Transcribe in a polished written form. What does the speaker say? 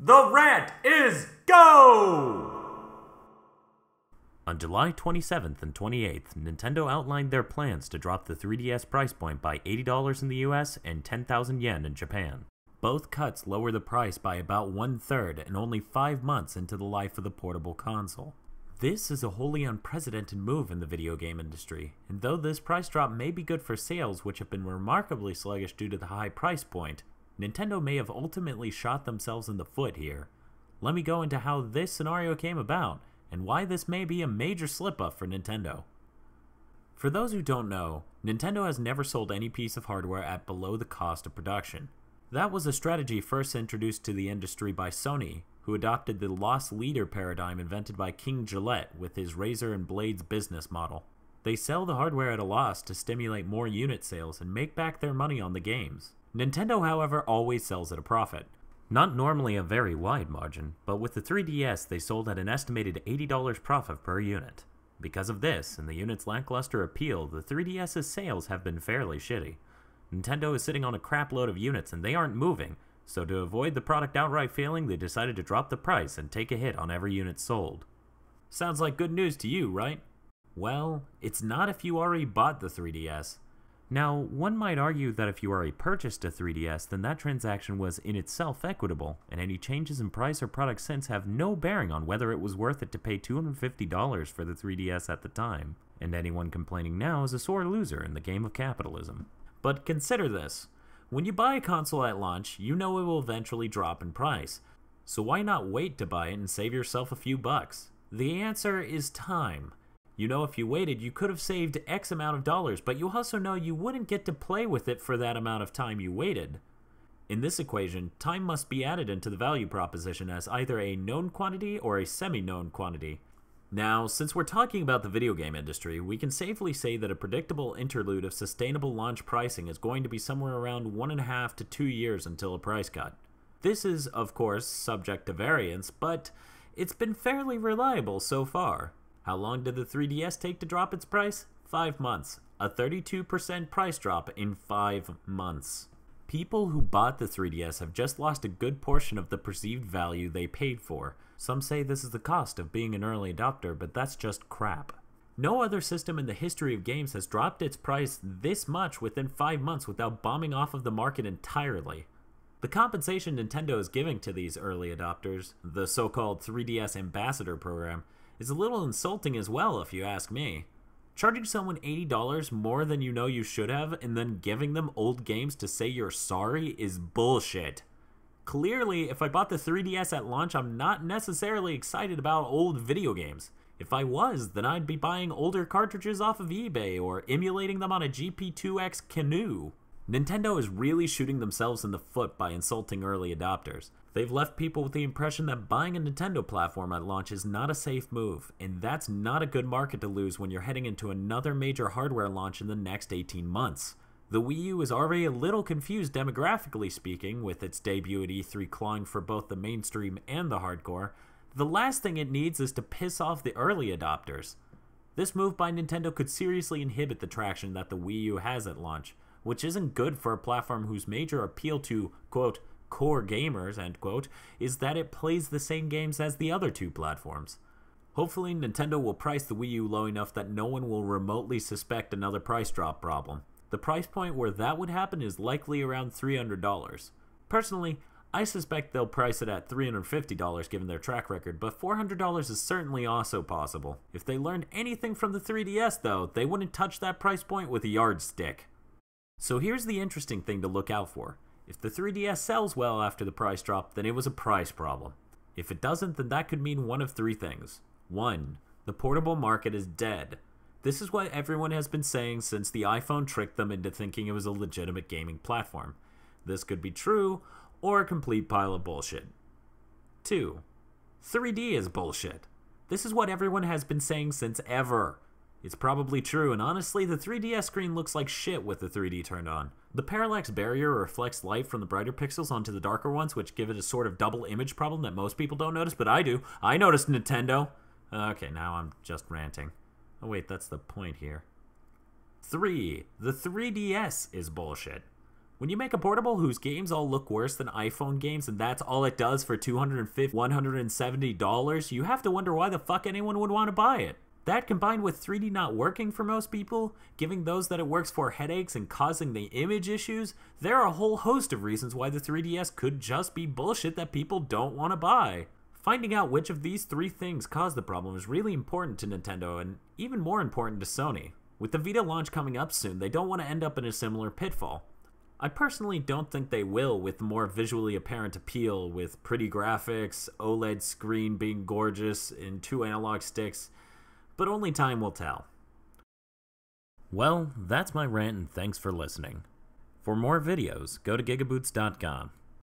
The rant is go! On July 27th and 28th, Nintendo outlined their plans to drop the 3DS price point by $80 in the US and 10,000 yen in Japan. Both cuts lower the price by about 1/3 and only 5 months into the life of the portable console. This is a wholly unprecedented move in the video game industry, and though this price drop may be good for sales, which have been remarkably sluggish due to the high price point, Nintendo may have ultimately shot themselves in the foot here. Let me go into how this scenario came about, and why this may be a major slip-up for Nintendo. For those who don't know, Nintendo has never sold any piece of hardware at below the cost of production. That was a strategy first introduced to the industry by Sony, who adopted the loss leader paradigm invented by King Gillette with his razor and blades business model. They sell the hardware at a loss to stimulate more unit sales and make back their money on the games. Nintendo, however, always sells at a profit. Not normally a very wide margin, but with the 3DS they sold at an estimated $80 profit per unit. Because of this, and the unit's lackluster appeal, the 3DS's sales have been fairly shitty. Nintendo is sitting on a crap load of units and they aren't moving, so to avoid the product outright failing, they decided to drop the price and take a hit on every unit sold. Sounds like good news to you, right? Well, it's not if you already bought the 3DS. Now, one might argue that if you already purchased a 3DS, then that transaction was in itself equitable, and any changes in price or product since have no bearing on whether it was worth it to pay $250 for the 3DS at the time, and anyone complaining now is a sore loser in the game of capitalism. But consider this. When you buy a console at launch, you know it will eventually drop in price, so why not wait to buy it and save yourself a few bucks? The answer is time. You know if you waited, you could have saved X amount of dollars, but you also know you wouldn't get to play with it for that amount of time you waited. In this equation, time must be added into the value proposition as either a known quantity or a semi-known quantity. Now, since we're talking about the video game industry, we can safely say that a predictable interlude of sustainable launch pricing is going to be somewhere around 1.5 to 2 years until a price cut. This is, of course, subject to variance, but it's been fairly reliable so far. How long did the 3DS take to drop its price? 5 months. A 32% price drop in 5 months. People who bought the 3DS have just lost a good portion of the perceived value they paid for. Some say this is the cost of being an early adopter, but that's just crap. No other system in the history of games has dropped its price this much within 5 months without bombing off of the market entirely. The compensation Nintendo is giving to these early adopters, the so-called 3DS Ambassador program, is a little insulting as well if you ask me. Charging someone $80 more than you know you should have and then giving them old games to say you're sorry is bullshit. Clearly, if I bought the 3DS at launch, I'm not necessarily excited about old video games. If I was, then I'd be buying older cartridges off of eBay or emulating them on a GP2X Canoe. Nintendo is really shooting themselves in the foot by insulting early adopters. They've left people with the impression that buying a Nintendo platform at launch is not a safe move, and that's not a good market to lose when you're heading into another major hardware launch in the next 18 months. The Wii U is already a little confused demographically speaking, with its debut at E3 clawing for both the mainstream and the hardcore. The last thing it needs is to piss off the early adopters. This move by Nintendo could seriously inhibit the traction that the Wii U has at launch, which isn't good for a platform whose major appeal to, quote, core gamers, end quote, is that it plays the same games as the other two platforms. Hopefully Nintendo will price the Wii U low enough that no one will remotely suspect another price drop problem. The price point where that would happen is likely around $300. Personally, I suspect they'll price it at $350 given their track record, but $400 is certainly also possible. If they learned anything from the 3DS though, they wouldn't touch that price point with a yardstick. So here's the interesting thing to look out for. If the 3DS sells well after the price drop, then it was a price problem. If it doesn't, then that could mean one of three things. 1. The portable market is dead. This is what everyone has been saying since the iPhone tricked them into thinking it was a legitimate gaming platform. This could be true, or a complete pile of bullshit. 2. 3D is bullshit. This is what everyone has been saying since ever. It's probably true, and honestly, the 3DS screen looks like shit with the 3D turned on. The parallax barrier reflects light from the brighter pixels onto the darker ones, which give it a sort of double image problem that most people don't notice, but I do. I noticed, Nintendo. Okay, now I'm just ranting. Oh wait, that's the point here. 3. The 3DS is bullshit. When you make a portable whose games all look worse than iPhone games and that's all it does for $250, $170, you have to wonder why the fuck anyone would want to buy it. That combined with 3D not working for most people, giving those that it works for headaches and causing the image issues, there are a whole host of reasons why the 3DS could just be bullshit that people don't want to buy. Finding out which of these three things caused the problem is really important to Nintendo and even more important to Sony. With the Vita launch coming up soon, they don't want to end up in a similar pitfall. I personally don't think they will, with more visually apparent appeal, with pretty graphics, OLED screen being gorgeous, and 2 analog sticks, but only time will tell. Well, that's my rant and thanks for listening. For more videos, go to gigaboots.com.